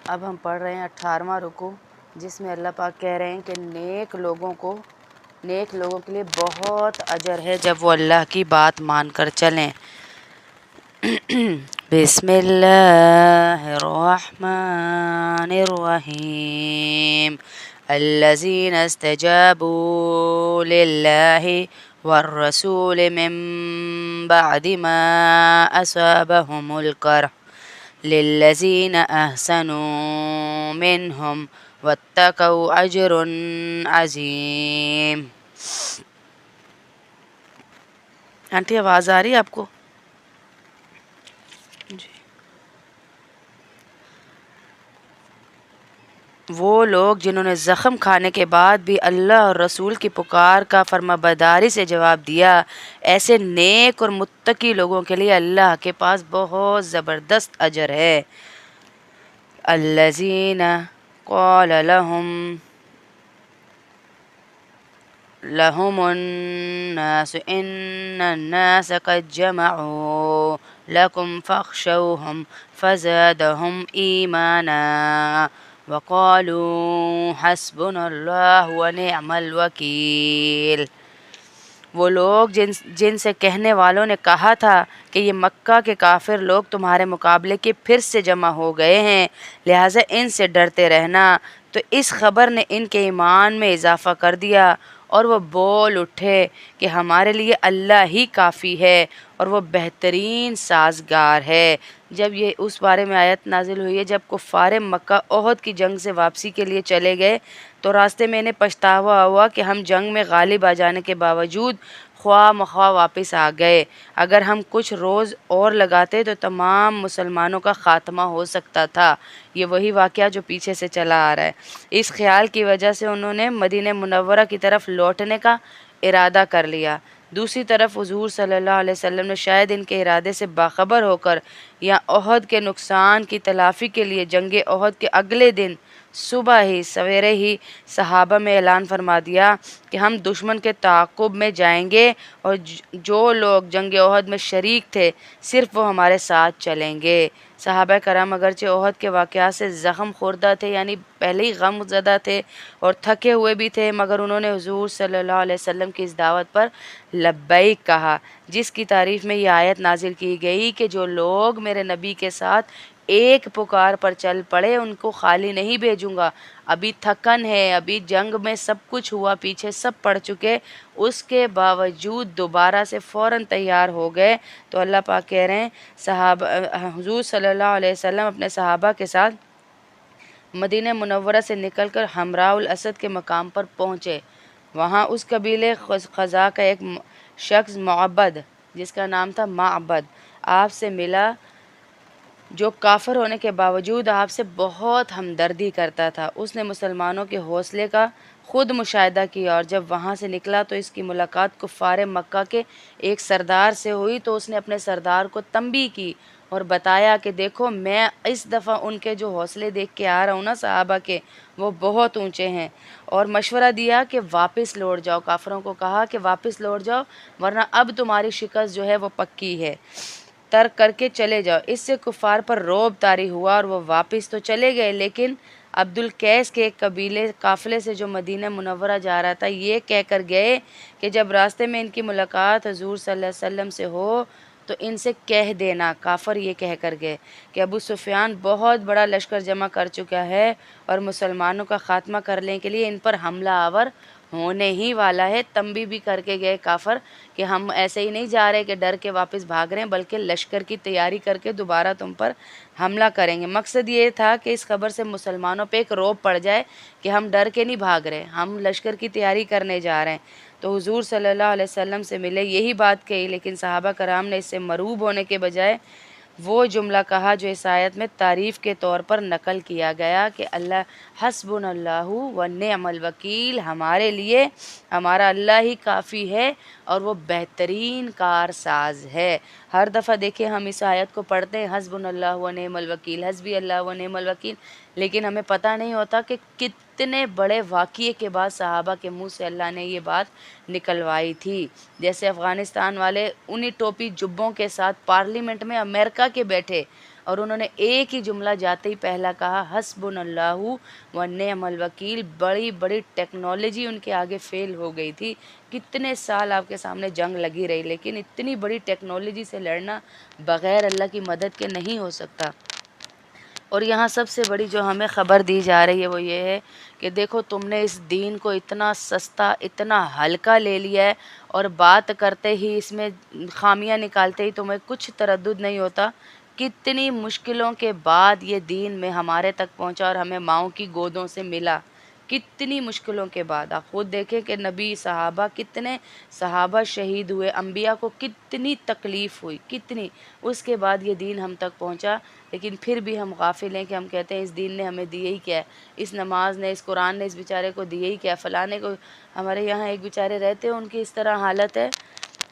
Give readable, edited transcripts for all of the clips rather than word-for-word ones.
اب ہم پڑھ رہے ہیں 18واں رکوع، جس میں اللہ پاک کہہ رہے ہیں کہ نیک لوگوں کے لیے بہت اجر ہے جب وہ اللہ کی بات مان کر چلیں۔ بسم اللہ الرحمن الرحیم الذین استجابوا للہ والرسول من بعد ما اصابهم القرح للذین احسنوا منہم واتقوا اجر عظیم۔ آنٹی آواز آ رہی ہے آپ کو؟ جی۔ وہ لوگ جنہوں نے زخم کھانے کے بعد بھی اللہ اور رسول کی پکار کا فرمانبرداری سے جواب دیا، ایسے نیک اور متقی لوگوں کے لیے اللہ کے پاس بہت زبردست اجر ہے۔ الذین قال لهم الناس ان الناس قد جمعوا لكم فاخشوهم فزادهم ایمانا وقالوا حسبنا اللہ ونعم الوکیل۔ وہ لوگ جن سے کہنے والوں نے کہا تھا کہ یہ مکہ کے کافر لوگ تمہارے مقابلے کے پھر سے جمع ہو گئے ہیں، لہٰذا ان سے ڈرتے رہنا، تو اس خبر نے ان کے ایمان میں اضافہ کر دیا، اور وہ بول اٹھے کہ ہمارے لیے اللہ ہی کافی ہے اور وہ بہترین سازگار ہے۔ جب یہ اس بارے میں آیت نازل ہوئی ہے جب کفار مکہ احد کی جنگ سے واپسی کے لیے چلے گئے تو راستے میں انہیں پچھتاوا ہوا کہ ہم جنگ میں غالب آ جانے کے باوجود خواہ مخواہ واپس آ گئے، اگر ہم کچھ روز اور لگاتے تو تمام مسلمانوں کا خاتمہ ہو سکتا تھا۔ یہ وہی واقعہ جو پیچھے سے چلا آ رہا ہے۔ اس خیال کی وجہ سے انہوں نے مدینہ منورہ کی طرف لوٹنے کا ارادہ کر لیا۔ دوسری طرف حضور صلی اللہ علیہ وسلم نے شاید ان کے ارادے سے باخبر ہو کر یا احد کے نقصان کی تلافی کے لیے جنگ احد کے اگلے دن صبح ہی سویرے ہی صحابہ میں اعلان فرما دیا کہ ہم دشمن کے تعاقب میں جائیں گے اور جو لوگ جنگ احد میں شریک تھے صرف وہ ہمارے ساتھ چلیں گے۔ صحابہ کرام اگرچہ احد کے واقعات سے زخم خوردہ تھے، یعنی پہلے ہی غم زدہ تھے اور تھکے ہوئے بھی تھے، مگر انہوں نے حضور صلی اللہ علیہ وسلم کی اس دعوت پر لبیک کہا، جس کی تعریف میں یہ آیت نازل کی گئی کہ جو لوگ میرے نبی کے ساتھ ایک پکار پر چل پڑے ان کو خالی نہیں بھیجوں گا۔ ابھی تھکن ہے، ابھی جنگ میں سب کچھ ہوا، پیچھے سب پڑ چکے، اس کے باوجود دوبارہ سے فوراً تیار ہو گئے۔ تو اللہ پاک کہہ رہے ہیں حضور صلی اللہ علیہ وسلم اپنے صحابہ کے ساتھ مدینہ منورہ سے نکل کر حمراء الاسد کے مقام پر پہنچے۔ وہاں اس قبیلے خزاع کا ایک شخص معبد، جس کا نام تھا معبد، آپ سے ملا، جو کافر ہونے کے باوجود آپ سے بہت ہمدردی کرتا تھا۔ اس نے مسلمانوں کے حوصلے کا خود مشاہدہ کیا، اور جب وہاں سے نکلا تو اس کی ملاقات کفار مکہ کے ایک سردار سے ہوئی، تو اس نے اپنے سردار کو تنبیہ کی اور بتایا کہ دیکھو میں اس دفعہ ان کے جو حوصلے دیکھ کے آ رہا ہوں نا صحابہ کے، وہ بہت اونچے ہیں، اور مشورہ دیا کہ واپس لوٹ جاؤ۔ کافروں کو کہا کہ واپس لوٹ جاؤ ورنہ اب تمہاری شکست جو ہے وہ پکی ہے، ترک کر کے چلے جاؤ۔ اس سے کفار پر رعب طاری ہوا اور وہ واپس تو چلے گئے، لیکن عبد القیس کے ایک قافلے سے جو مدینہ منورہ جا رہا تھا یہ کہہ کر گئے کہ جب راستے میں ان کی ملاقات حضور صلی اللہ علیہ وسلم سے ہو تو ان سے کہہ دینا۔ کافر یہ کہہ کر گئے کہ ابو سفیان بہت بڑا لشکر جمع کر چکا ہے اور مسلمانوں کا خاتمہ کرنے کے لیے ان پر حملہ آور ہونے ہی والا ہے۔ تنبیہ بھی کر کے گئے کافر کہ ہم ایسے ہی نہیں جا رہے کہ ڈر کے واپس بھاگ رہے ہیں، بلکہ لشکر کی تیاری کر کے دوبارہ تم پر حملہ کریں گے۔ مقصد یہ تھا کہ اس خبر سے مسلمانوں پہ ایک رعب پڑ جائے کہ ہم ڈر کے نہیں بھاگ رہے، ہم لشکر کی تیاری کرنے جا رہے ہیں۔ تو حضور صلی اللہ علیہ وسلم سے ملے، یہی بات کہی، لیکن صحابہ کرام نے اس سے مرعوب ہونے کے بجائے وہ جملہ کہا جو اس آیت میں تعریف کے طور پر نقل کیا گیا کہ اللہ حسبنا اللہ ونعم الوکیل، ہمارے لیے ہمارا اللہ ہی کافی ہے اور وہ بہترین کارساز ہے۔ ہر دفعہ دیکھیں ہم اس آیت کو پڑھتے ہیں حسبنا اللہ ونعم الوکیل، حسبی اللہ ونعم الوکیل، لیکن ہمیں پتہ نہیں ہوتا کہ کتنے بڑے واقعے کے بعد صحابہ کے منہ سے اللہ نے یہ بات نکلوائی تھی۔ جیسے افغانستان والے انہی ٹوپی جبوں کے ساتھ پارلیمنٹ میں امریکہ کے بیٹھے اور انہوں نے ایک ہی جملہ جاتے ہی پہلا کہا حسبنا اللہ و نعم الوکیل۔ بڑی بڑی ٹیکنالوجی ان کے آگے فیل ہو گئی تھی، کتنے سال آپ کے سامنے جنگ لگی رہی، لیکن اتنی بڑی ٹیکنالوجی سے لڑنا بغیر اللہ کی مدد کے نہیں ہو سکتا۔ اور یہاں سب سے بڑی جو ہمیں خبر دی جا رہی ہے وہ یہ ہے کہ دیکھو تم نے اس دین کو اتنا سستا اتنا ہلکا لے لیا ہے، اور بات کرتے ہی اس میں خامیاں نکالتے ہی تمہیں کچھ تردد نہیں ہوتا۔ کتنی مشکلوں کے بعد یہ دین میں ہمارے تک پہنچا اور ہمیں ماؤں کی گودوں سے ملا، کتنی مشکلوں کے بعد۔ آپ خود دیکھیں کہ نبی صحابہ کتنے صحابہ شہید ہوئے، انبیاء کو کتنی تکلیف ہوئی، کتنی، اس کے بعد یہ دین ہم تک پہنچا۔ لیکن پھر بھی ہم غافل ہیں کہ ہم کہتے ہیں اس دین نے ہمیں دیے ہی کیا ہے، اس نماز نے، اس قرآن نے اس بیچارے کو دیے ہی کیا ہے، فلانے کو۔ ہمارے یہاں ایک بیچارے رہتے ہیں، ان کی اس طرح حالت ہے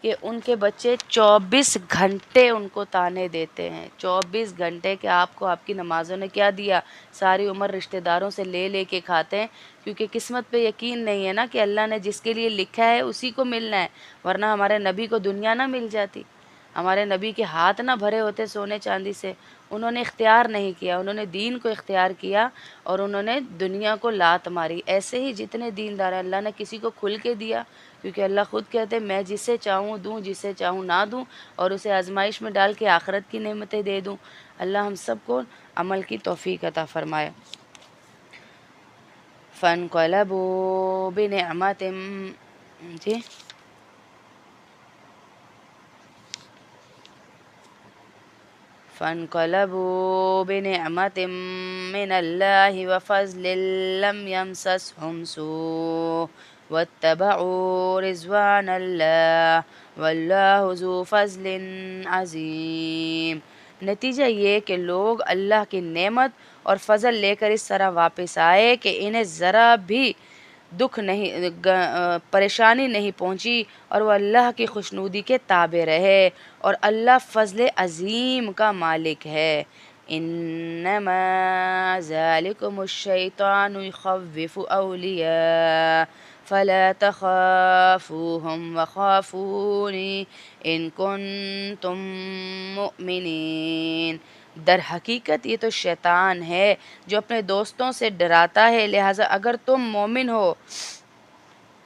کہ ان کے بچے 24 گھنٹے ان کو طعنے دیتے ہیں، 24 گھنٹے، کہ آپ کو آپ کی نمازوں نے کیا دیا، ساری عمر رشتہ داروں سے لے لے کے کھاتے ہیں، کیونکہ قسمت پہ یقین نہیں ہے نا کہ اللہ نے جس کے لیے لکھا ہے اسی کو ملنا ہے، ورنہ ہمارے نبی کو دنیا نہ مل جاتی، ہمارے نبی کے ہاتھ نہ بھرے ہوتے سونے چاندی سے۔ انہوں نے اختیار نہیں کیا، انہوں نے دین کو اختیار کیا اور انہوں نے دنیا کو لات ماری۔ ایسے ہی جتنے دیندار ہیں، اللہ نے کسی کو کھل کے دیا، کیونکہ اللہ خود کہتے ہیں میں جسے چاہوں دوں، جسے چاہوں نہ دوں، اور اسے آزمائش میں ڈال کے آخرت کی نعمتیں دے دوں۔ اللہ ہم سب کو عمل کی توفیق عطا فرمائے۔ فَانْقَلَبُوا بِنِعْمَةٍ جی فَانْقَلَبُوا بِنِعْمَةٍ مِّنَ اللَّهِ وَفَضْلٍ لَّمْ يَمْسَسْهُمْ سُوءٌ وَاتَّبَعُوا رِضْوَانَ اللَّهِ وَاللَّهُ ذُو فَضْلٍ عَظِيمٍ۔ نتیجہ یہ کہ لوگ اللہ کی نعمت اور فضل لے کر اس طرح واپس آئے کہ انہیں ذرا بھی دکھ نہیں، پریشانی نہیں پہنچی، اور وہ اللہ کی خوشنودی کے تابع رہے، اور اللہ فضل عظیم کا مالک ہے۔ انما ذالکم الشیطان یخوف اولیاء فلا تخافوهم وخافون ان کنتم مؤمنین۔ در حقیقت یہ تو شیطان ہے جو اپنے دوستوں سے ڈراتا ہے، لہٰذا اگر تم مومن ہو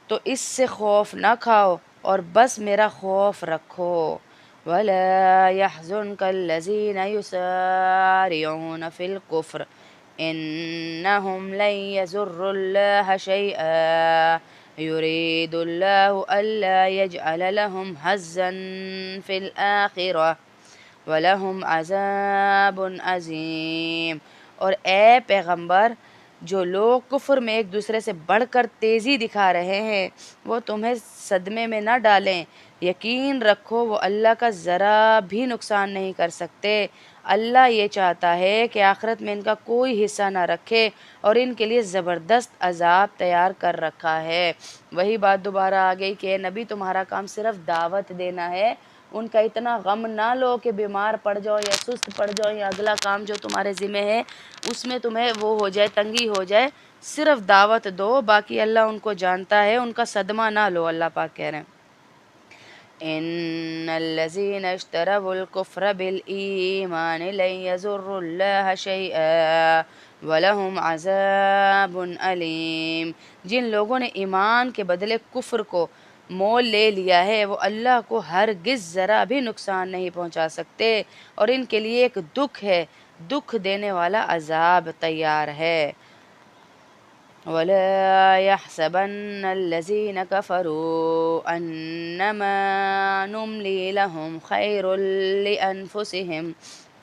تو اس سے خوف نہ کھاؤ اور بس میرا خوف رکھو۔ وَلَا يَحْزُنْكَ الَّذِينَ يُسَارِعُونَ فِي الْكُفْرِ إِنَّهُمْ لَن يَضُرُّوا اللَّهَ شَيْئًا يُرِيدُ اللَّهُ أَلَّا يَجْعَلَ لَهُمْ حَظًّا فِي الْآخِرَةِ وَلَهُمْ عَذَابٌ عَظِيمٌ۔ اور اے پیغمبر، جو لوگ کفر میں ایک دوسرے سے بڑھ کر تیزی دکھا رہے ہیں وہ تمہیں صدمے میں نہ ڈالیں، یقین رکھو وہ اللہ کا ذرا بھی نقصان نہیں کر سکتے۔ اللہ یہ چاہتا ہے کہ آخرت میں ان کا کوئی حصہ نہ رکھے اور ان کے لیے زبردست عذاب تیار کر رکھا ہے۔ وہی بات دوبارہ آ گئی کہ اے نبی تمہارا کام صرف دعوت دینا ہے، ان کا اتنا غم نہ لو کہ بیمار پڑ جاؤ یا سست پڑ جاؤ یا اگلا کام جو تمہارے ذمہ ہے اس میں تمہیں وہ ہو جائے، تنگی ہو جائے، صرف دعوت دو، باقی اللہ ان کو جانتا ہے، ان کا صدمہ نہ لو۔ اللہ پاک کہہ رہے ہیں ان الذين اشتروا الكفر بالایمان لن يضروا الله شيئا ولهم عذاب علیم۔ جن لوگوں نے ایمان کے بدلے کفر کو مول لے لیا ہے وہ اللہ کو ہرگز ذرا بھی نقصان نہیں پہنچا سکتے، اور ان کے لیے ایک دکھ ہے، دکھ دینے والا عذاب تیار ہے۔ وَلَا يَحْسَبَنَّ الَّذِينَ كَفَرُوا أَنَّمَا نُمْلِي لَهُمْ خَيْرٌ لِأَنفُسِهِمْ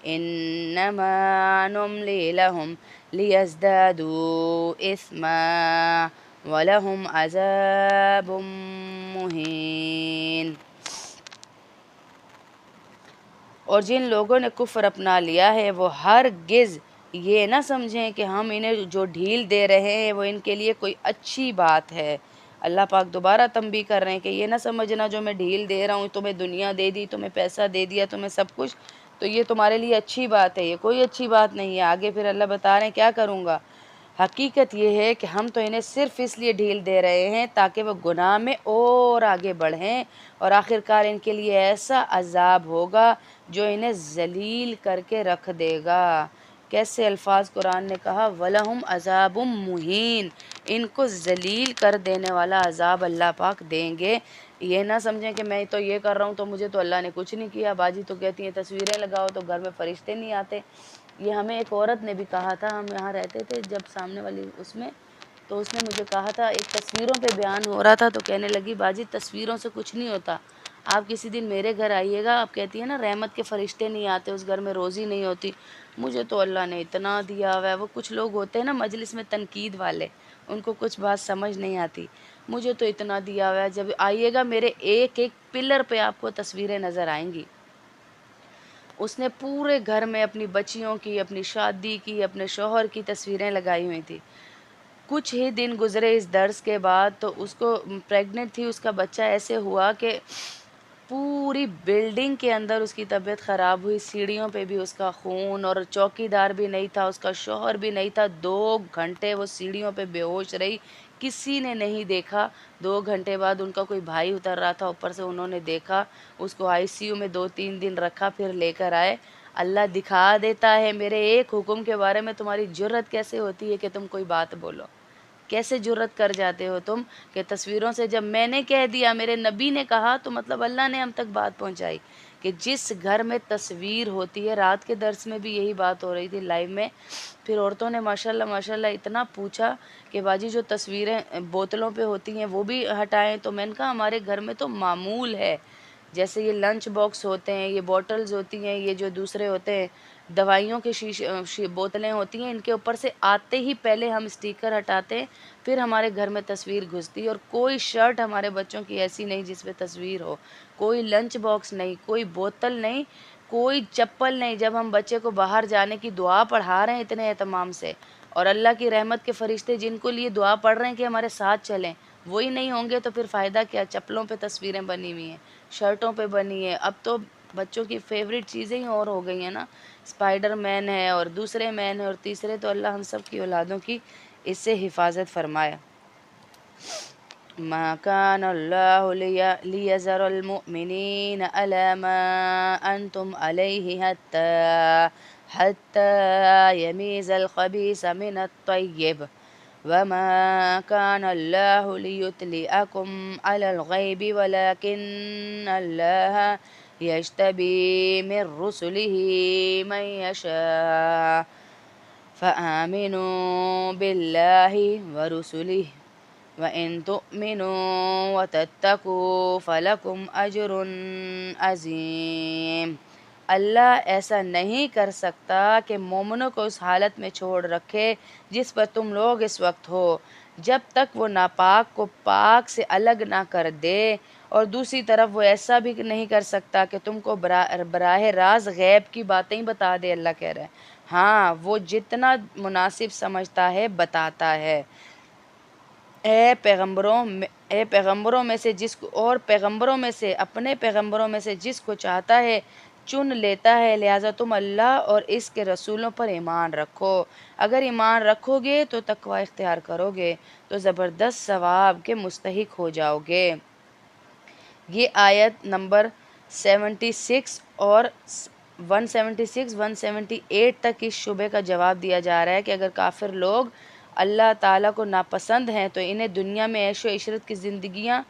إِنَّمَا نُمْلِي لَهُمْ لِيَزْدَادُوا إِثْمًا وَلَهُمْ عَذَابٌ مُّهِينٌ۔ اور جن لوگوں نے کفر اپنا لیا ہے وہ ہرگز یہ نہ سمجھیں کہ ہم انہیں جو ڈھیل دے رہے ہیں وہ ان کے لیے کوئی اچھی بات ہے۔ اللہ پاک دوبارہ تنبیہ کر رہے ہیں کہ یہ نہ سمجھنا جو میں ڈھیل دے رہا ہوں، تمہیں دنیا دے دی، تمہیں پیسہ دے دیا، تمہیں سب کچھ، تو یہ تمہارے لیے اچھی بات ہے، یہ کوئی اچھی بات نہیں ہے۔ آگے پھر اللہ بتا رہے ہیں کیا کروں گا۔ حقیقت یہ ہے کہ ہم تو انہیں صرف اس لیے ڈھیل دے رہے ہیں تاکہ وہ گناہ میں اور آگے بڑھیں، اور آخرکار ان کے لیے ایسا عذاب ہوگا جو انہیں ذلیل کر کے رکھ دے گا۔ کیسے الفاظ قرآن نے کہا وَلَهُمْ عَذَابٌ مُّہِینٌ، ان کو ذلیل کر دینے والا عذاب اللہ پاک دیں گے۔ یہ نہ سمجھیں کہ میں تو یہ کر رہا ہوں تو مجھے تو اللہ نے کچھ نہیں کیا۔ باجی تو کہتی ہیں تصویریں لگاؤ تو گھر میں فرشتے نہیں آتے۔ یہ ہمیں ایک عورت نے بھی کہا تھا، ہم یہاں رہتے تھے جب سامنے والی اس میں، تو اس نے مجھے کہا تھا، ایک تصویروں پہ بیان ہو رہا تھا تو کہنے لگی باجی تصویروں سے کچھ نہیں ہوتا، آپ کسی دن میرے گھر آئیے گا، آپ کہتی ہیں نا رحمت کے فرشتے نہیں آتے، اس گھر میں روزی نہیں ہوتی۔ مجھے تو اللہ نے اتنا دیا ہوا ہے۔ وہ کچھ لوگ ہوتے ہیں نا مجلس میں تنقید والے، ان کو کچھ بات سمجھ نہیں آتی، مجھے تو اتنا دیا ہوا ہے، جب آئیے گا میرے ایک ایک پلر پہ آپ کو تصویریں نظر آئیں گی۔ اس نے پورے گھر میں اپنی بچیوں کی، اپنی شادی کی، اپنے شوہر کی تصویریں لگائی ہوئی تھی۔ کچھ ہی دن گزرے اس درس کے بعد تو اس کو پریگننٹ تھی، اس کا بچہ ایسے ہوا کہ پوری بلڈنگ کے اندر اس کی طبیعت خراب ہوئی، سیڑھیوں پہ بھی اس کا خون، اور چوکی دار بھی نہیں تھا، اس کا شوہر بھی نہیں تھا۔ 2 گھنٹے وہ سیڑھیوں پہ بے ہوش رہی، کسی نے نہیں دیکھا۔ 2 گھنٹے بعد ان کا کوئی بھائی اتر رہا تھا اوپر سے، انہوں نے دیکھا، اس کو ICU میں 2-3 دن رکھا، پھر لے کر آئے۔ اللہ دکھا دیتا ہے میرے ایک حکم کے بارے میں تمہاری جرت کیسے ہوتی ہے کہ تم کوئی بات بولو، کیسے جرت کر جاتے ہو تم کہ تصویروں سے، جب میں نے کہہ دیا، میرے نبی نے کہا، تو مطلب اللہ نے ہم تک بات پہنچائی کہ جس گھر میں تصویر ہوتی ہے، رات کے درس میں بھی یہی بات ہو رہی تھی لائیو میں، پھر عورتوں نے ماشاءاللہ اتنا پوچھا کہ باجی جو تصویریں بوتلوں پہ ہوتی ہیں وہ بھی ہٹائیں، تو میں نے کہا ہمارے گھر میں تو معمول ہے، جیسے یہ لنچ باکس ہوتے ہیں، یہ بوٹلز ہوتی ہیں، یہ جو دوسرے ہوتے ہیں دوائیوں کے بوتلیں ہوتی ہیں، ان کے اوپر سے آتے ہی پہلے ہم اسٹیکر ہٹاتے ہیں، پھر ہمارے گھر میں تصویر گھستی، اور کوئی شرٹ ہمارے بچوں کی ایسی نہیں جس پہ تصویر ہو، کوئی لنچ باکس نہیں، کوئی بوتل نہیں، کوئی چپل نہیں۔ جب ہم بچے کو باہر جانے کی دعا پڑھا رہے ہیں اتنے اہتمام سے، اور اللہ کی رحمت کے فرشتے جن کو لیے دعا پڑھ رہے ہیں کہ ہمارے ساتھ چلیں، وہی نہیں ہوں گے تو پھر فائدہ کیا؟ چپلوں پہ تصویریں بنی ہوئی ہیں، شرٹوں پہ بنی ہے۔ اب تو بچوں کی فیوریٹ چیزیں ہی اور ہو گئی ہیں نا، اسپائڈر مین ہے اور دوسرے مین ہے اور تیسرے، تو اللہ ہم سب کی اولادوں کی اس سے حفاظت فرمایا۔ ما كان الله ليذر المؤمنين على ما أنتم عليه حتى يميز الخبيث من الطيب وما كان الله ليطلعكم على الغيب ولكن الله يجتبي من رسله من يشاء فآمنوا بالله ورسله وَإِن تُؤْمِنُوا وَتَتَّقُوا فَلَكُمْ أَجْرٌ عَظِيمٌ۔ اللہ ایسا نہیں کر سکتا کہ مومنوں کو اس حالت میں چھوڑ رکھے جس پر تم لوگ اس وقت ہو، جب تک وہ ناپاک کو پاک سے الگ نہ کر دے، اور دوسری طرف وہ ایسا بھی نہیں کر سکتا کہ تم کو براہ راست غیب کی باتیں بتا دے۔ اللہ کہہ رہا ہے ہاں وہ جتنا مناسب سمجھتا ہے بتاتا ہے۔ اے پیغمبروں میں سے جس کو، اور پیغمبروں میں سے، اپنے پیغمبروں میں سے جس کو چاہتا ہے چن لیتا ہے، لہٰذا تم اللہ اور اس کے رسولوں پر ایمان رکھو۔ اگر ایمان رکھو گے تو تقوی اختیار کرو گے تو زبردست ثواب کے مستحق ہو جاؤ گے۔ یہ آیت نمبر 76 اور 176 178 تک اس شبے کا جواب دیا جا رہا ہے کہ اگر کافر لوگ اللہ تعالیٰ کو ناپسند ہیں تو انہیں دنیا میں عیش و عشرت کی زندگیاں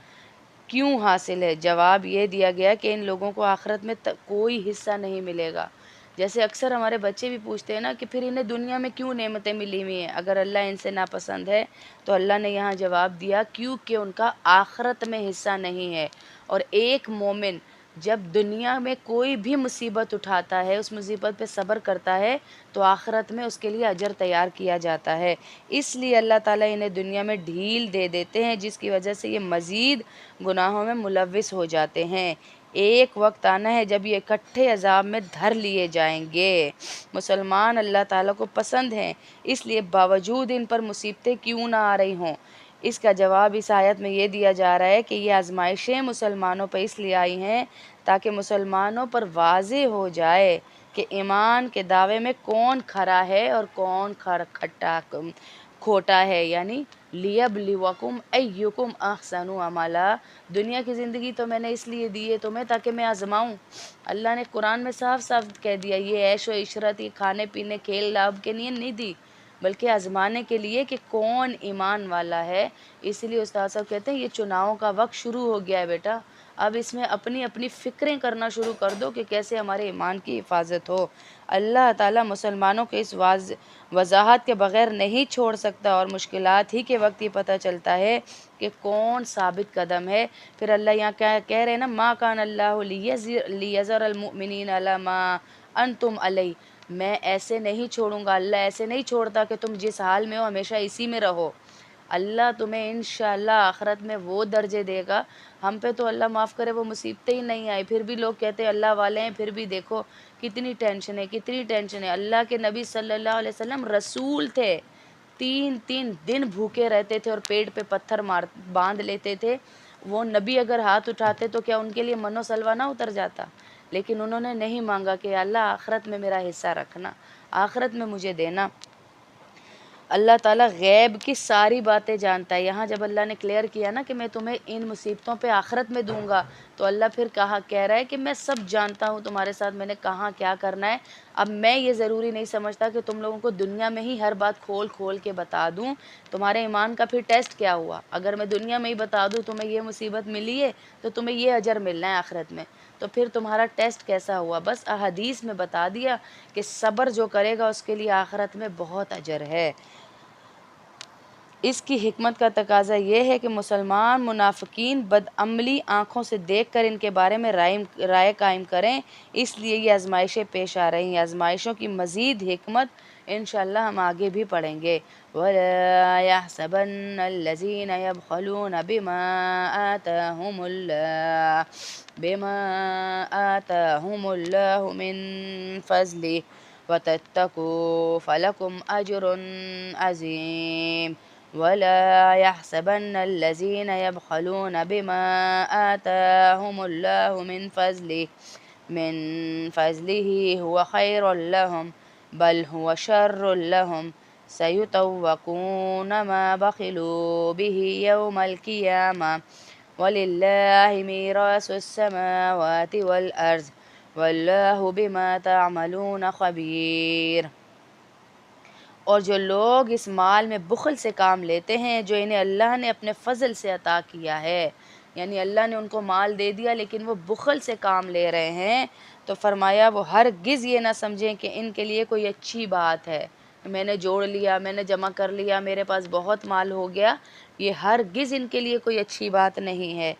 کیوں حاصل ہے؟ جواب یہ دیا گیا کہ ان لوگوں کو آخرت میں کوئی حصہ نہیں ملے گا۔ جیسے اکثر ہمارے بچے بھی پوچھتے ہیں نا کہ پھر انہیں دنیا میں کیوں نعمتیں ملی ہوئی ہیں اگر اللہ ان سے ناپسند ہے؟ تو اللہ نے یہاں جواب دیا کیونکہ ان کا آخرت میں حصہ نہیں ہے۔ اور ایک مومن جب دنیا میں کوئی بھی مصیبت اٹھاتا ہے، اس مصیبت پہ صبر کرتا ہے، تو آخرت میں اس کے لیے اجر تیار کیا جاتا ہے۔ اس لیے اللہ تعالیٰ انہیں دنیا میں ڈھیل دے دیتے ہیں جس کی وجہ سے یہ مزید گناہوں میں ملوث ہو جاتے ہیں۔ ایک وقت آنا ہے جب یہ اکٹھے عذاب میں دھر لیے جائیں گے۔ مسلمان اللہ تعالیٰ کو پسند ہیں، اس لیے باوجود ان پر مصیبتیں کیوں نہ آ رہی ہوں، اس کا جواب اس آیت میں یہ دیا جا رہا ہے کہ یہ آزمائشیں مسلمانوں پر اس لیے آئی ہیں تاکہ مسلمانوں پر واضح ہو جائے کہ ایمان کے دعوے میں کون کھرا ہے اور کون کھوٹا ہے، یعنی لیبلوکم ایکم احسن عملا، دنیا کی زندگی تو میں نے اس لیے دی ہے تمہیں تاکہ میں آزماؤں۔ اللہ نے قرآن میں صاف صاف کہہ دیا یہ عیش و عشرت، یہ کھانے پینے کھیل لعب کے لیے نہیں دی، بلکہ آزمانے کے لیے کہ کون ایمان والا ہے۔ اس لیے استاد صاحب کہتے ہیں یہ چناؤں کا وقت شروع ہو گیا ہے بیٹا، اب اس میں اپنی اپنی فکریں کرنا شروع کر دو کہ کیسے ہمارے ایمان کی حفاظت ہو۔ اللہ تعالیٰ مسلمانوں کے اس وضاحت کے بغیر نہیں چھوڑ سکتا، اور مشکلات ہی کے وقت یہ پتہ چلتا ہے کہ کون ثابت قدم ہے۔ پھر اللہ یہاں کیا کہہ رہے ہیں نا، ما کان اللہ لیذر المؤمنین علی ما انتم علیہ، میں ایسے نہیں چھوڑوں گا، اللہ ایسے نہیں چھوڑتا کہ تم جس حال میں ہو ہمیشہ اسی میں رہو۔ اللہ تمہیں انشاءاللہ آخرت میں وہ درجے دے گا۔ ہم پہ تو اللہ معاف کرے وہ مصیبتیں ہی نہیں آئی، پھر بھی لوگ کہتے ہیں اللہ والے ہیں، پھر بھی دیکھو کتنی ٹینشن ہے، کتنی ٹینشن ہے۔ اللہ کے نبی صلی اللہ علیہ وسلم رسول تھے، 3 دن بھوکے رہتے تھے اور پیٹ پہ پتھر باندھ لیتے تھے۔ وہ نبی اگر ہاتھ اٹھاتے تو کیا ان کے لیے من و سلوہ نہ اتر جاتا؟ لیکن انہوں نے نہیں مانگا کہ اللہ آخرت میں میرا حصہ رکھنا، آخرت میں مجھے دینا۔ اللہ تعالیٰ غیب کی ساری باتیں جانتا ہے۔ یہاں جب اللہ نے کلیئر کیا نا کہ میں تمہیں ان مصیبتوں پہ آخرت میں دوں گا، تو اللہ پھر کہہ رہا ہے کہ میں سب جانتا ہوں تمہارے ساتھ میں نے کہاں کیا کرنا ہے۔ اب میں یہ ضروری نہیں سمجھتا کہ تم لوگوں کو دنیا میں ہی ہر بات کھول کھول کے بتا دوں۔ تمہارے ایمان کا پھر ٹیسٹ کیا ہوا؟ اگر میں دنیا میں ہی بتا دوں تمہیں یہ مصیبت ملی ہے تو تمہیں یہ اجر ملنا ہے آخرت میں، تو پھر تمہارا ٹیسٹ کیسا ہوا؟ بس احادیث میں بتا دیا کہ صبر جو کرے گا اس کے لیے آخرت میں بہت اجر ہے۔ اس کی حکمت کا تقاضا یہ ہے کہ مسلمان منافقین بدعملی آنکھوں سے دیکھ کر ان کے بارے میں رائے قائم کریں، اس لیے یہ آزمائشیں پیش آ رہی ہیں۔ آزمائشوں کی مزید حکمت انشاءاللہ ہم آگے بھی پڑھیں گے۔ وَلَا يَحْسَبَنَّ الَّذِينَ يَبْخَلُونَ بِمَا آتَاهُمُ اللَّهُ مِن فَضْلِهِ وَتَتَّقُوا فَلَكُمْ أَجْرٌ عَظِيمٌ۔ وَلَا يَحْسَبَنَّ الَّذِينَ يَبْخَلُونَ بِمَا آتَاهُمُ اللَّهُ مِن فَضْلِهِ هُوَ خَيْرٌ لَهُمْ بَلْ هُوَ شَرٌّ لَهُمْ سَيُطَوَّقُونَ مَا بَخِلُوا بِهِ يَوْمَ الْقِيَامَةِ وَلِلَّهِ مِيرَاثُ السَّمَاوَاتِ وَالْأَرْضِ وَاللَّهُ بِمَا تَعْمَلُونَ خَبِيرٌ۔ اور جو لوگ اس مال میں بخل سے کام لیتے ہیں جو انہیں اللہ نے اپنے فضل سے عطا کیا ہے، یعنی اللہ نے ان کو مال دے دیا لیکن وہ بخل سے کام لے رہے ہیں، تو فرمایا وہ ہرگز یہ نہ سمجھیں کہ ان کے لیے کوئی اچھی بات ہے، میں نے جوڑ لیا، میں نے جمع کر لیا، میرے پاس بہت مال ہو گیا، یہ ہرگز ان کے لیے کوئی اچھی بات نہیں ہے۔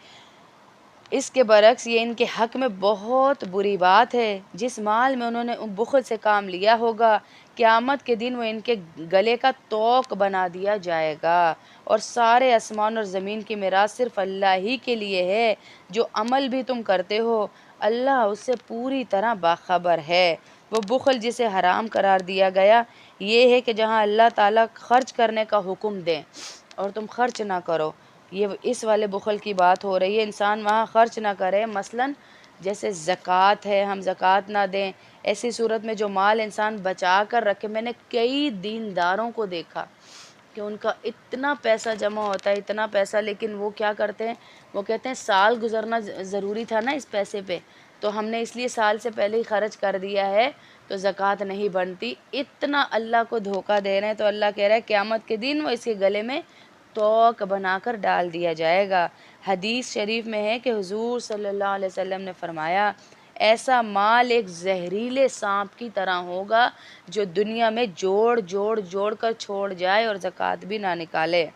اس کے برعکس یہ ان کے حق میں بہت بری بات ہے۔ جس مال میں انہوں نے بخل سے کام لیا ہوگا، قیامت کے دن وہ ان کے گلے کا توق بنا دیا جائے گا، اور سارے آسمان اور زمین کی میراث صرف اللہ ہی کے لیے ہے۔ جو عمل بھی تم کرتے ہو اللہ اس سے پوری طرح باخبر ہے۔ وہ بخل جسے حرام قرار دیا گیا یہ ہے کہ جہاں اللہ تعالیٰ خرچ کرنے کا حکم دیں اور تم خرچ نہ کرو، یہ اس والے بخل کی بات ہو رہی ہے، انسان وہاں خرچ نہ کرے۔ مثلاً جیسے زکوٰۃ ہے، ہم زکوٰۃ نہ دیں، ایسی صورت میں جو مال انسان بچا کر رکھے، میں نے کئی دینداروں کو دیکھا کہ ان کا اتنا پیسہ جمع ہوتا ہے، اتنا پیسہ، لیکن وہ کیا کرتے ہیں، وہ کہتے ہیں سال گزرنا ضروری تھا نا اس پیسے پہ، تو ہم نے اس لیے سال سے پہلے ہی خرچ کر دیا ہے تو زکوٰۃ نہیں بنتی۔ اتنا اللہ کو دھوکہ دے رہے ہیں، تو اللہ کہہ رہا ہے قیامت کے دن وہ اس کے گلے میں توق بنا کر ڈال دیا جائے گا۔ حدیث شریف میں ہے کہ حضور صلی اللہ علیہ وسلم نے فرمایا ایسا مال ایک زہریلے سانپ کی طرح ہوگا جو دنیا میں جوڑ کر چھوڑ جائے اور زکوٰۃ بھی نہ نکالے۔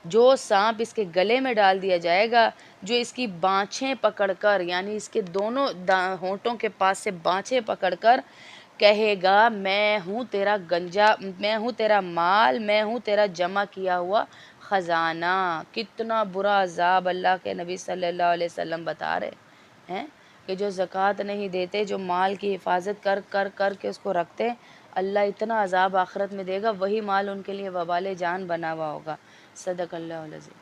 جو سانپ اس کے گلے میں ڈال دیا جائے گا، جو اس کی بانچھیں پکڑ کر، یعنی اس کے دونوں ہونٹوں کے پاس سے بانچھیں پکڑ کر کہے گا میں ہوں تیرا گنجا، میں ہوں تیرا مال، میں ہوں تیرا جمع کیا ہوا خزانہ۔ کتنا برا عذاب اللہ کے نبی صلی اللہ علیہ وسلم بتا رہے ہیں کہ جو زکوٰۃ نہیں دیتے، جو مال کی حفاظت کر کے اس کو رکھتے، اللہ اتنا عذاب آخرت میں دے گا، وہی مال ان کے لیے وبال جان بنا ہوا ہوگا۔ صدق اللہ العظیم۔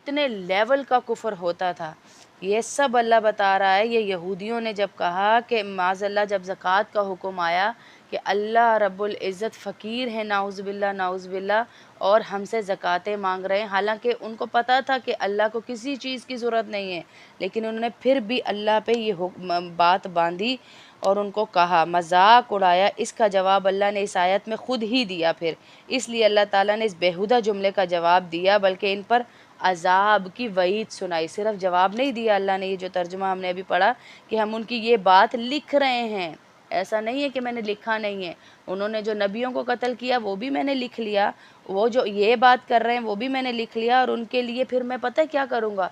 اتنے لیول کا کفر ہوتا تھا، یہ سب اللہ بتا رہا ہے۔ یہ یہودیوں نے جب کہا کہ معاذ اللہ جب زکوٰۃ کا حکم آیا کہ اللہ رب العزت فقیر ہے، نعوذ باللہ نعوذ باللہ، اور ہم سے زکاتیں مانگ رہے ہیں، حالانکہ ان کو پتہ تھا کہ اللہ کو کسی چیز کی ضرورت نہیں ہے، لیکن انہوں نے پھر بھی اللہ پہ یہ بات باندھی اور ان کو کہا، مذاق اڑایا۔ اس کا جواب اللہ نے اس آیت میں خود ہی دیا پھر، اس لیے اللہ تعالیٰ نے اس بیہودہ جملے کا جواب دیا، بلکہ ان پر عذاب کی وعید سنائی۔ صرف جواب نہیں دیا اللہ نے، یہ جو ترجمہ ہم نے ابھی پڑھا کہ ہم ان کی یہ بات لکھ رہے ہیں، ایسا نہیں ہے کہ میں نے لکھا نہیں ہے، انہوں نے جو نبیوں کو قتل کیا وہ بھی میں نے لکھ لیا، وہ جو یہ بات کر رہے ہیں وہ بھی میں نے لکھ لیا، اور ان کے لیے پھر میں پتہ کیا کروں گا،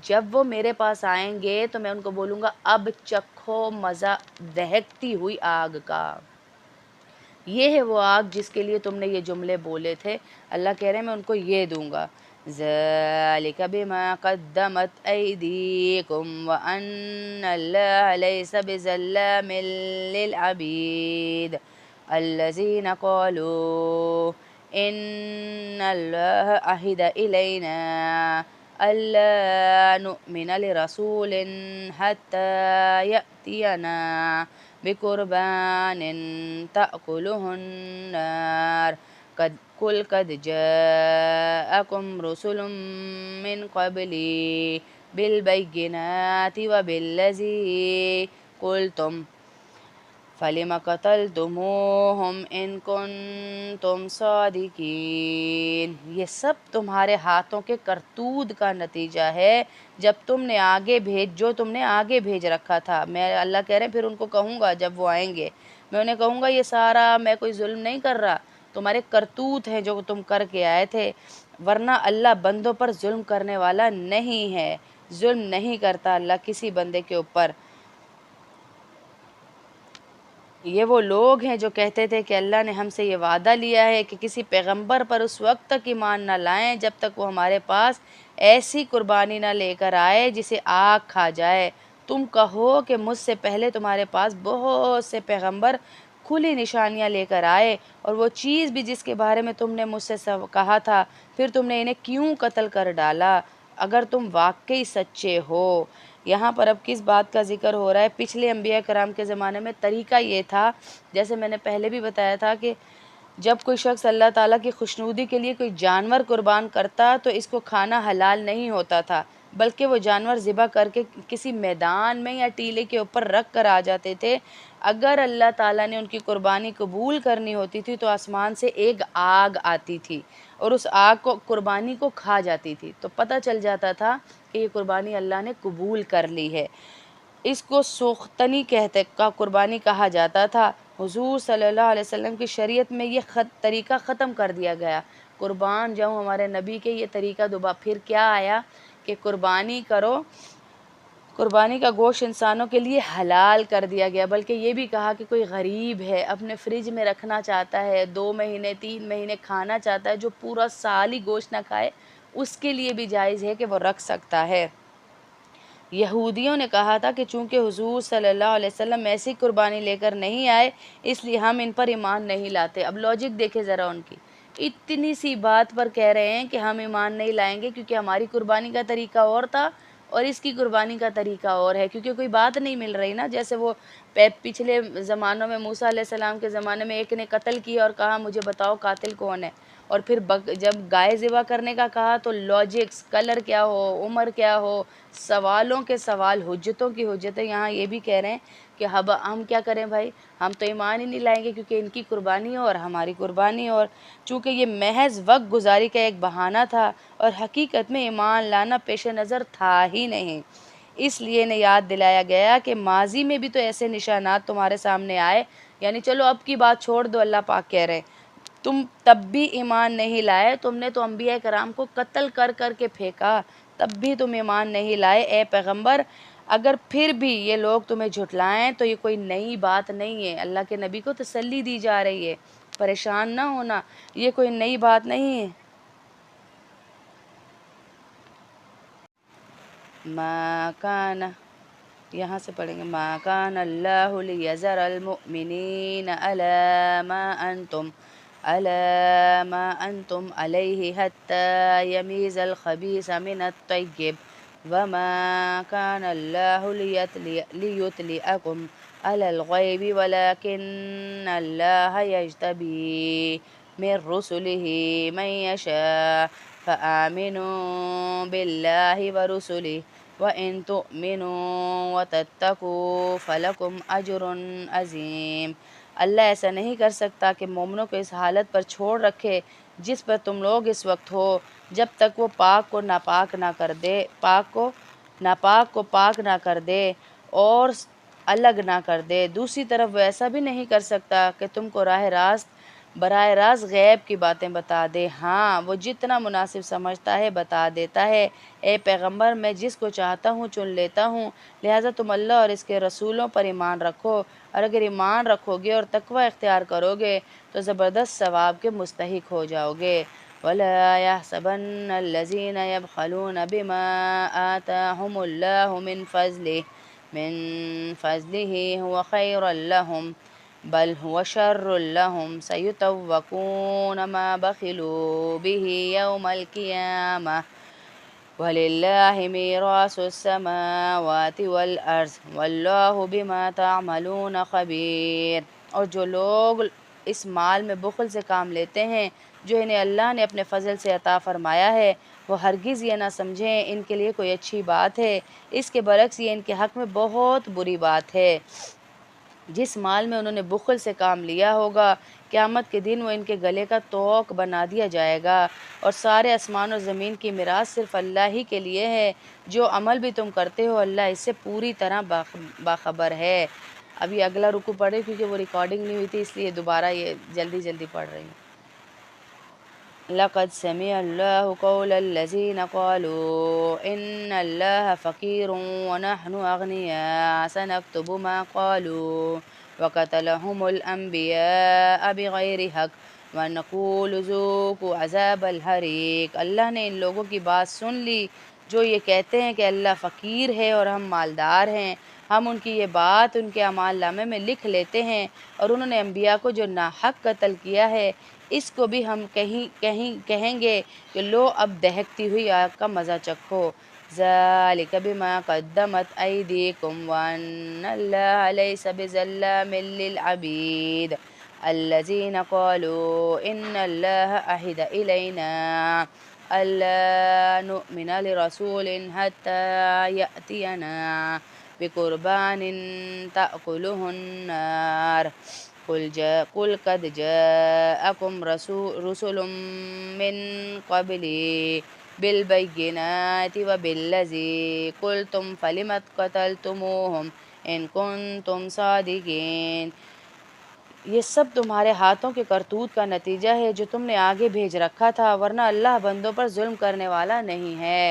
جب وہ میرے پاس آئیں گے تو میں ان کو بولوں گا اب چکھو مزہ دہکتی ہوئی آگ کا۔ یہ ہے وہ آگ جس کے لیے تم نے یہ جملے بولے تھے، اللہ کہہ رہے ہیں میں ان کو یہ دوں گا، ذالک بما قدمت ایدیکم وان اللہ لیس بظلام للعبید الذین قالوا ان اللہ عہد الینا الا نؤمن لرسول حتی یأتینا بقربان تأکلہ النار قد جاءکم رسل من قبلی بالبینات وبالذی قلتم فلم قتلتموہم ان کنتم صادقین۔ یہ سب تمہارے ہاتھوں کے کرتوت کا نتیجہ ہے جو تم نے آگے بھیج رکھا تھا۔ میں اللہ کہہ رہے ہیں پھر ان کو کہوں گا جب وہ آئیں گے، میں انہیں کہوں گا یہ سارا میں کوئی ظلم نہیں کر رہا، تمہارے کرتوت ہیں جو تم کر کے آئے تھے، ورنہ اللہ بندوں پر ظلم کرنے والا نہیں ہے، ظلم نہیں کرتا اللہ کسی بندے کے اوپر۔ یہ وہ لوگ ہیں جو کہتے تھے کہ اللہ نے ہم سے یہ وعدہ لیا ہے کہ کسی پیغمبر پر اس وقت تک ایمان نہ لائیں جب تک وہ ہمارے پاس ایسی قربانی نہ لے کر آئے جسے آگ کھا جائے۔ تم کہو کہ مجھ سے پہلے تمہارے پاس بہت سے پیغمبر کھلی نشانیاں لے کر آئے، اور وہ چیز بھی جس کے بارے میں تم نے مجھ سے کہا تھا، پھر تم نے انہیں کیوں قتل کر ڈالا اگر تم واقعی سچے ہو۔ یہاں پر اب کس بات کا ذکر ہو رہا ہے؟ پچھلے انبیاء کرام کے زمانے میں طریقہ یہ تھا، جیسے میں نے پہلے بھی بتایا تھا کہ جب کوئی شخص اللہ تعالیٰ کی خوشنودی کے لیے کوئی جانور قربان کرتا تو اس کو کھانا حلال نہیں ہوتا تھا، بلکہ وہ جانور ذبح کر کے کسی میدان میں یا ٹیلے کے اوپر رکھ کر آ جاتے تھے۔ اگر اللہ تعالیٰ نے ان کی قربانی قبول کرنی ہوتی تھی تو آسمان سے ایک آگ آتی تھی اور اس آگ کو قربانی کو کھا جاتی تھی، تو پتہ چل جاتا تھا کہ یہ قربانی اللہ نے قبول کر لی ہے۔ اس کو سوختنی کا قربانی کہا جاتا تھا۔ حضور صلی اللہ علیہ وسلم کی شریعت میں یہ طریقہ ختم کر دیا گیا، قربان جاؤں ہمارے نبی کے یہ طریقہ دوبارہ پھر کیا آیا کہ قربانی کرو، قربانی کا گوشت انسانوں کے لیے حلال کر دیا گیا، بلکہ یہ بھی کہا کہ کوئی غریب ہے اپنے فریج میں رکھنا چاہتا ہے، 2 مہینے 3 مہینے کھانا چاہتا ہے، جو پورا سال ہی گوشت نہ کھائے، اس کے لیے بھی جائز ہے کہ وہ رکھ سکتا ہے۔ یہودیوں نے کہا تھا کہ چونکہ حضور صلی اللہ علیہ وسلم ایسی قربانی لے کر نہیں آئے اس لیے ہم ان پر ایمان نہیں لاتے۔ اب لاجک دیکھے ذرا ان کی، اتنی سی بات پر کہہ رہے ہیں کہ ہم ایمان نہیں لائیں گے کیونکہ ہماری قربانی کا طریقہ اور تھا اور اس کی قربانی کا طریقہ اور ہے، کیونکہ کوئی بات نہیں مل رہی نا۔ جیسے وہ پچھلے زمانوں میں موسیٰ علیہ السلام کے زمانے میں ایک نے قتل کیا اور کہا مجھے بتاؤ قاتل کون ہے، اور پھر جب گائے ذبح کرنے کا کہا تو لاجکس، کلر کیا ہو، عمر کیا ہو، سوالوں کے سوال، حجتوں کی حجتیں۔ یہاں یہ بھی کہہ رہے ہیں کہ ہم کیا کریں بھائی، ہم تو ایمان ہی نہیں لائیں گے کیونکہ ان کی قربانی اور ہماری قربانی اور، چونکہ یہ محض وقت گزاری کا ایک بہانہ تھا اور حقیقت میں ایمان لانا پیش نظر تھا ہی نہیں، اس لیے انہیں یاد دلایا گیا کہ ماضی میں بھی تو ایسے نشانات تمہارے سامنے آئے، یعنی چلو اب کی بات چھوڑ دو، اللہ پاک کہہ رہے ہیں تم تب بھی ایمان نہیں لائے، تم نے تو انبیاء کرام کو قتل کر کر کے پھینکا، تب بھی تم ایمان نہیں لائے اے پیغمبر۔ اگر پھر بھی یہ لوگ تمہیں جھٹلائیں تو یہ کوئی نئی بات نہیں ہے، اللہ کے نبی کو تسلی دی جا رہی ہے، پریشان نہ ہونا، یہ کوئی نئی بات نہیں ہے۔ ما کان، یہاں سے پڑھیں گے، ما کان اللہ لیذر المؤمنین علی ما انتم علیہ حتی یمیز الخبیث من الطیب وما کان اللہ لیطلعکم علی الغیب ولکن اللہ یجتبی من رسلہ من یشاء فآمنوا باللہ ورسلہ وَإِن تُؤْمِنُوا وَتَتَّقُوا فَلَكُمْ أَجْرٌ عَظِيمٌ۔ اللہ ایسا نہیں کر سکتا کہ مومنوں کو اس حالت پر چھوڑ رکھے جس پر تم لوگ اس وقت ہو، جب تک وہ پاک کو ناپاک نہ کر دے اور الگ نہ کر دے۔ دوسری طرف وہ ایسا بھی نہیں کر سکتا کہ تم کو براہ راست غیب کی باتیں بتا دے۔ ہاں، وہ جتنا مناسب سمجھتا ہے بتا دیتا ہے۔ اے پیغمبر، میں جس کو چاہتا ہوں چن لیتا ہوں، لہٰذا تم اللہ اور اس کے رسولوں پر ایمان رکھو، اور اگر ایمان رکھو گے اور تقوی اختیار کرو گے تو زبردست ثواب کے مستحق ہو جاؤ گے۔ وَلَا يَحْسَبَنَّ الَّذِينَ يَبْخَلُونَ بِمَا آتَاهُمُ اللَّهُ من فضله هو خيرا لهم بل هو شر لهم سيطوقون ما بخلوا به يوم القيامة وَلِلَّهِ مِيرَاثُ السَّمَاوَاتِ وَالْأَرْضِ وَاللَّهُ بِمَا تَعْمَلُونَ خَبِيرٌ۔ اور جو لوگ اس مال میں بخل سے کام لیتے ہیں جو انہیں اللہ نے اپنے فضل سے عطا فرمایا ہے، وہ ہرگز یہ نہ سمجھیں ان کے لیے کوئی اچھی بات ہے، اس کے برعکس یہ ان کے حق میں بہت بری بات ہے۔ جس مال میں انہوں نے بخل سے کام لیا ہوگا، قیامت کے دن وہ ان کے گلے کا طوق بنا دیا جائے گا، اور سارے آسمان اور زمین کی میراث صرف اللہ ہی کے لیے ہے۔ جو عمل بھی تم کرتے ہو اللہ اس سے پوری طرح باخبر ہے۔ اب یہ اگلا رکوع پڑھے کیونکہ وہ ریکارڈنگ نہیں ہوئی تھی، اس لیے دوبارہ یہ جلدی پڑھ رہی ہوں۔ لقد سمع الله قول الذين قالوا إن الله فقير ونحن أغنياء سنكتب ما قالوا وقتلهم الأنبياء بغير حق ونقول ذوقوا عذاب الحریق۔ اللہ نے ان لوگوں کی بات سن لی جو یہ کہتے ہیں کہ اللہ فقیر ہے اور ہم مالدار ہیں، ہم ان کی یہ بات ان کے اعمال نامے میں لکھ لیتے ہیں، اور انہوں نے انبیاء کو جو ناحق قتل کیا ہے اس کو بھی ہم کہیں گے کہ لو اب دہکتی ہوئی آگ کا مزہ چکھو۔ ذَلِكَ بِمَا قَدَّمَتْ أَيْدِيكُمْ وَأَنَّ اللَّهَ لَيْسَ بِظَلَّامٍ لِّلْعَبِيدِ الَّذِينَ قَالُوا إِنَّ اللَّهَ عَهِدَ إِلَيْنَا أَلَّا نُؤْمِنَ لِرَسُولٍ حَتَّىٰ يَأْتِيَنَا بِقُرْبَانٍ تَأْكُلُهُ النَّارُ قُلْ قَدْ جَاءَكُمْ رُسُلٌ مِّن قَبْلِي بِالْبَيِّنَاتِ وَبِالَّذِي قُلْتُمْ فَلِمَ قَتَلْتُمُوهُمْ إِن كُنتُمْ صَادِقِينَ۔ یہ سب تمہارے ہاتھوں کے کرتوت کا نتیجہ ہے جو تم نے آگے بھیج رکھا تھا، ورنہ اللہ بندوں پر ظلم کرنے والا نہیں ہے۔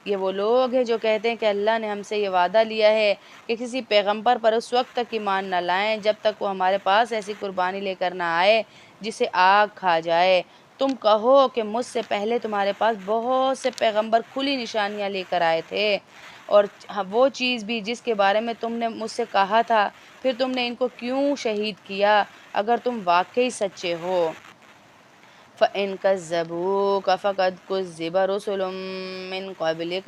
یہ وہ لوگ ہیں جو کہتے ہیں کہ اللہ نے ہم سے یہ وعدہ لیا ہے کہ کسی پیغمبر پر اس وقت تک ایمان نہ لائیں جب تک وہ ہمارے پاس ایسی قربانی لے کر نہ آئے جسے آگ کھا جائے۔ تم کہو کہ مجھ سے پہلے تمہارے پاس بہت سے پیغمبر کھلی نشانیاں لے کر آئے تھے، اور وہ چیز بھی جس کے بارے میں تم نے مجھ سے کہا تھا، پھر تم نے ان کو کیوں شہید کیا اگر تم واقعی سچے ہو۔ فَإِن كَذَّبُوكَ فَقَدْ كُذِّبَ رُسُلٌ مِّن قَبْلِكَ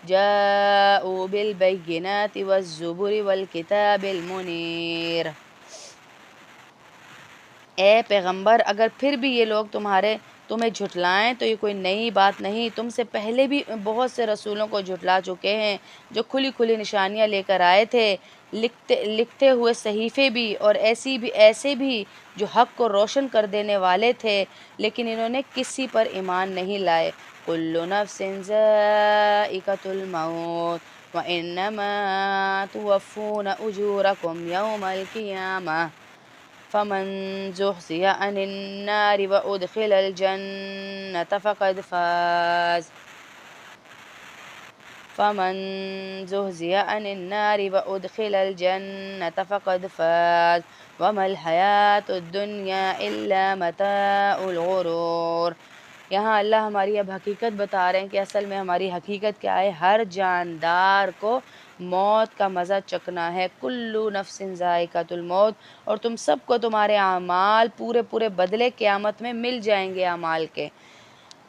جَاءُوا بِالْبَيِّنَاتِ وَالزُّبُرِ وَالْكِتَابِ الْمُنِيرِ۔ اے پیغمبر، اگر پھر بھی یہ لوگ تمہیں جھٹلائیں تو یہ کوئی نئی بات نہیں، تم سے پہلے بھی بہت سے رسولوں کو جھٹلا چکے ہیں جو کھلی نشانیاں لے کر آئے تھے، لکھتے ہوئے صحیفے بھی، اور ایسے بھی جو حق کو روشن کر دینے والے تھے، لیکن انہوں نے کسی پر ایمان نہیں لائے۔ کُلُّ نَفْسٍ ذَائِقَةُ الْمَوْتِ وَإِنَّمَا تُوَفُّونَ أُجُورَكُمْ يَوْمَ الْقِيَامَةِ فَمَن زُحْزِحَ عَنِ النَّارِ وَأُدْخِلَ الْجَنَّةَ فَقَدْ فَازَ وَمَا الْحَيَاةُ الدُّنْيَا إِلَّا مَتَاعُ الْغُرُورِ۔ یہاں اللہ ہماری اب حقیقت بتا رہے ہیں کہ اصل میں ہماری حقیقت کیا ہے۔ ہر جاندار کو موت کا مزہ چکنا ہے۔ کلُّ نفس ذائقۃ الموت، اور تم سب کو تمہارے اعمال پورے بدلے قیامت میں مل جائیں گے اعمال کے۔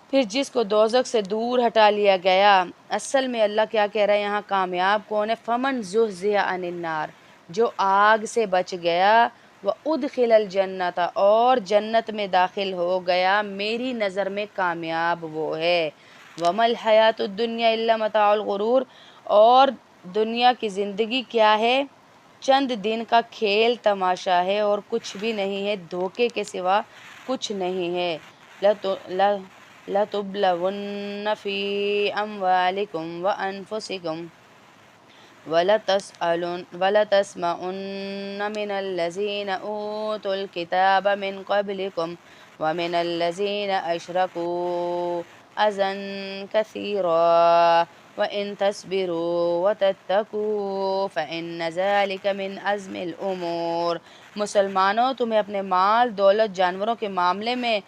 پھر جس کو دوزخ سے دور ہٹا لیا گیا۔ اصل میں اللہ کیا کہہ رہا ہے یہاں، کامیاب کون ہے؟ فمن زحزح عن النار، جو آگ سے بچ گیا، وادخل الجنت، اور جنت میں داخل ہو گیا، میری نظر میں کامیاب وہ ہے۔ وما الحیات الدنیا الا متاع الغرور، اور دنیا کی زندگی کیا ہے؟ چند دن کا کھیل تماشا ہے اور کچھ بھی نہیں ہے، دھوکے کے سوا کچھ نہیں ہے۔ لَتُبْلَوُنَّ فِي أَمْوَالِكُمْ وَأَنفُسِكُمْ وَلَتَسْمَعُنَّ مِنَ الَّذِينَ أُوتُوا الْكِتَابَ مِنْ قَبْلِكُمْ وَمِنَ الَّذِينَ أَشْرَكُوا أَذًى كَثِيرًا وَإِن تَصْبِرُوا وَتَتَّقُوا فَإِنَّ ذَلِكَ مِنْ عَزْمِ الْأُمُورِ۔ مسلمانوں، تمہیں اپنے مال، دولت، جانوروں کے معاملے میں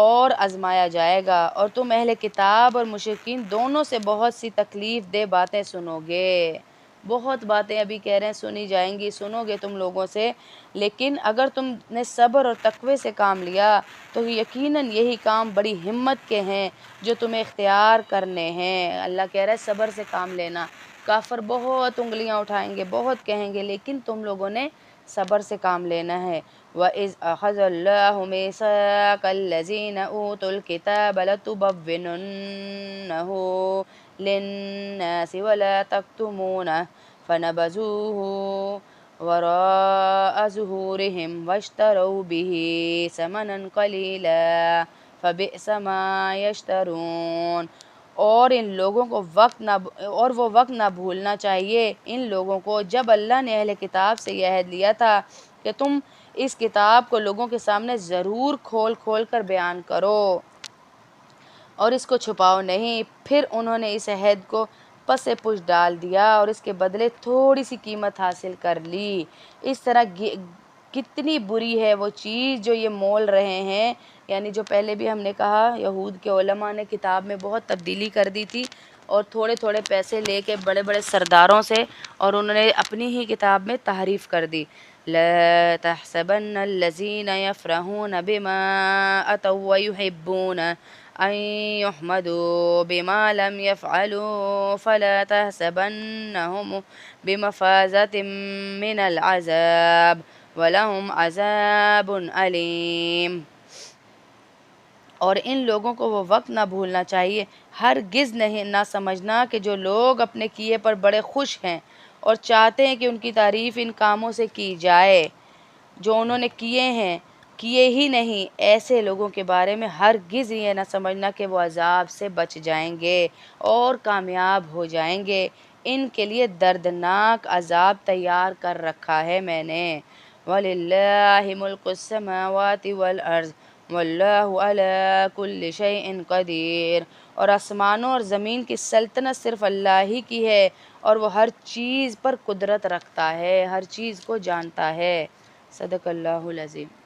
اور آزمایا جائے گا، اور تم اہل کتاب اور مشرکین دونوں سے بہت سی تکلیف دہ باتیں سنو گے۔ بہت باتیں ابھی کہہ رہے ہیں سنی جائیں گی، سنو گے تم لوگوں سے، لیکن اگر تم نے صبر اور تقوی سے کام لیا تو یقیناً یہی کام بڑی ہمت کے ہیں جو تمہیں اختیار کرنے ہیں۔ اللہ کہہ رہا ہے صبر سے کام لینا۔ کافر بہت انگلیاں اٹھائیں گے، بہت کہیں گے، لیکن تم لوگوں نے صبر سے کام لینا ہے۔ وَإِذْ أَخَذَ اللَّهُ مِيثَاقَ الَّذِينَ أُوتُوا الْكِتَابَ لَتُبَوِّنُنَّهُ لِلنَّاسِ وَلَا تَكْتُمُونَهُ فَنَبَذُوهُ وَرَاءَ ظُهُورِهِمْ وَاشْتَرَوْا بِهِ ثَمَنًا قَلِيلًا فَبِئْسَ مَا يَشْتَرُونَ۔ اور وہ وقت نہ بھولنا چاہیے ان لوگوں کو جب اللہ نے اہل کتاب سے یہ عہد لیا تھا کہ تم اس کتاب کو لوگوں کے سامنے ضرور کھول کھول کر بیان کرو اور اس کو چھپاؤ نہیں، پھر انہوں نے اس عہد کو پس پش ڈال دیا اور اس کے بدلے تھوڑی سی قیمت حاصل کر لی۔ اس طرح کتنی بری ہے وہ چیز جو یہ مول رہے ہیں، یعنی جو پہلے بھی ہم نے کہا یہود کے علماء نے کتاب میں بہت تبدیلی کر دی تھی اور تھوڑے تھوڑے پیسے لے کے بڑے بڑے سرداروں سے، اور انہوں نے اپنی ہی کتاب میں تحریف کر دی۔ لا تحسبن الذين يفرحون بما أتوا ويحبون أن يحمدوا بما لم يفعلوا فلا تحسبنهم بمفازة من العذاب وَلَهُمْ عَذَابٌ أَلِيمٌ۔ اور ان لوگوں کو وہ وقت نہ بھولنا چاہیے، ہرگز نہ سمجھنا کہ جو لوگ اپنے کیے پر بڑے خوش ہیں اور چاہتے ہیں کہ ان کی تعریف ان کاموں سے کی جائے جو انہوں نے کیے ہی نہیں، ایسے لوگوں کے بارے میں ہرگز یہ نہ سمجھنا کہ وہ عذاب سے بچ جائیں گے اور کامیاب ہو جائیں گے۔ ان کے لیے دردناک عذاب تیار کر رکھا ہے میں نے۔ وَلِلَّهِ مُلْكُ السَّمَاوَاتِ وَالْأَرْضِ وَاللَّهُ عَلَىٰ كُلِّ شَيْءٍ قَدِيرٌ۔ اور آسمانوں اور زمین کی سلطنت صرف اللہ ہی کی ہے اور وہ ہر چیز پر قدرت رکھتا ہے، ہر چیز کو جانتا ہے۔ صدق اللہ العظیم۔